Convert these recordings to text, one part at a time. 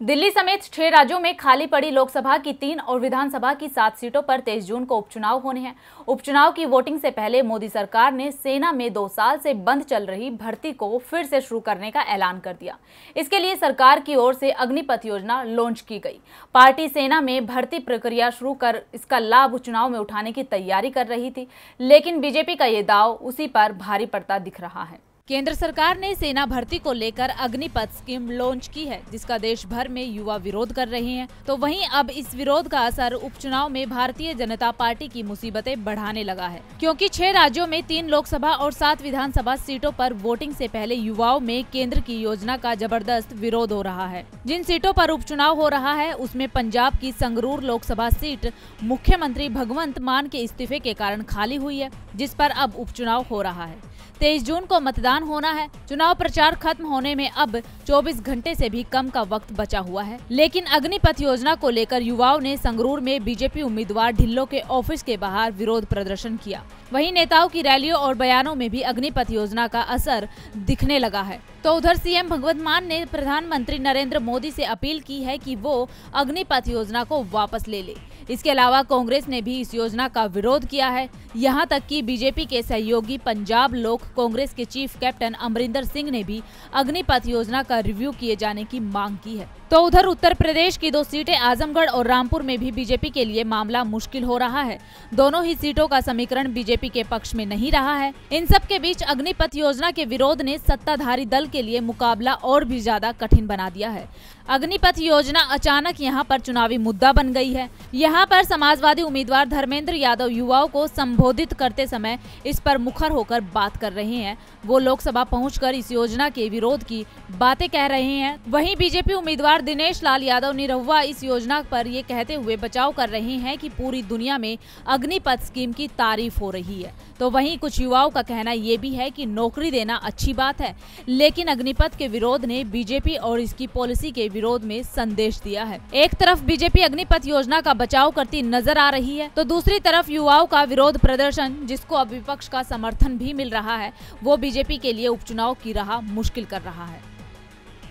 दिल्ली समेत 6 राज्यों में खाली पड़ी लोकसभा की 3 और विधानसभा की 7 सीटों पर 23 जून को उपचुनाव होने हैं। उपचुनाव की वोटिंग से पहले मोदी सरकार ने सेना में 2 साल से बंद चल रही भर्ती को फिर से शुरू करने का ऐलान कर दिया। इसके लिए सरकार की ओर से अग्निपथ योजना लॉन्च की गई। पार्टी सेना में भर्ती प्रक्रिया शुरू कर इसका लाभ चुनाव में उठाने की तैयारी कर रही थी, लेकिन बीजेपी का ये दाव उसी पर भारी पड़ता दिख रहा है। केंद्र सरकार ने सेना भर्ती को लेकर अग्निपथ स्कीम लॉन्च की है, जिसका देश भर में युवा विरोध कर रहे हैं। तो वहीं अब इस विरोध का असर उपचुनाव में भारतीय जनता पार्टी की मुसीबतें बढ़ाने लगा है, क्योंकि 6 राज्यों में 3 लोकसभा और 7 विधानसभा सीटों पर वोटिंग से पहले युवाओं में केंद्र की योजना का जबरदस्त विरोध हो रहा है। जिन सीटों पर उपचुनाव हो रहा है उसमें पंजाब की संगरूर लोकसभा सीट मुख्यमंत्री भगवंत मान के इस्तीफे के कारण खाली हुई है, जिस पर अब उपचुनाव हो रहा है। 23 जून को मतदान होना है। चुनाव प्रचार खत्म होने में अब 24 घंटे से भी कम का वक्त बचा हुआ है, लेकिन अग्निपथ योजना को लेकर युवाओं ने संगरूर में बीजेपी उम्मीदवार ढिल्लों के ऑफिस के बाहर विरोध प्रदर्शन किया। वहीं नेताओं की रैलियों और बयानों में भी अग्निपथ योजना का असर दिखने लगा है। तो उधर सीएम भगवंत मान ने प्रधानमंत्री नरेंद्र मोदी से अपील की है कि वो अग्निपथ योजना को वापस ले ले। इसके अलावा कांग्रेस ने भी इस योजना का विरोध किया है। यहां तक कि बीजेपी के सहयोगी पंजाब लोक कांग्रेस के चीफ कैप्टन अमरिंदर सिंह ने भी अग्निपथ योजना का रिव्यू किए जाने की मांग की है। तो उधर उत्तर प्रदेश की 2 सीटें आजमगढ़ और रामपुर में भी बीजेपी के लिए मामला मुश्किल हो रहा है। दोनों ही सीटों का समीकरण बीजेपी के पक्ष में नहीं रहा है। इन सब के बीच अग्निपथ योजना के विरोध ने सत्ताधारी दल के लिए मुकाबला और भी ज्यादा कठिन बना दिया है। अग्निपथ योजना अचानक यहां पर चुनावी मुद्दा बन गई है। यहां पर समाजवादी उम्मीदवार धर्मेंद्र यादव युवाओं को संबोधित करते समय इस पर मुखर होकर बात कर रहे हैं। वो लोकसभा पहुंचकर इस योजना के विरोध की बातें कह रहे हैं। वहीं बीजेपी उम्मीदवार दिनेश लाल यादव निरहुआ इस योजना पर ये कहते हुए बचाव कर रहे हैं कि पूरी दुनिया में अग्निपथ स्कीम की तारीफ हो रही है। तो वहीं कुछ युवाओं का कहना ये भी है कि नौकरी देना अच्छी बात है, लेकिन अग्निपथ के विरोध ने बीजेपी और इसकी पॉलिसी के विरोध में संदेश दिया है। एक तरफ बीजेपी अग्निपथ योजना का बचाव करती नजर आ रही है, तो दूसरी तरफ युवाओं का विरोध प्रदर्शन, जिसको अब विपक्ष का समर्थन भी मिल रहा है, वो बीजेपी के लिए उपचुनाव की राह मुश्किल कर रहा है।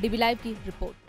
डीबी लाइव की रिपोर्ट।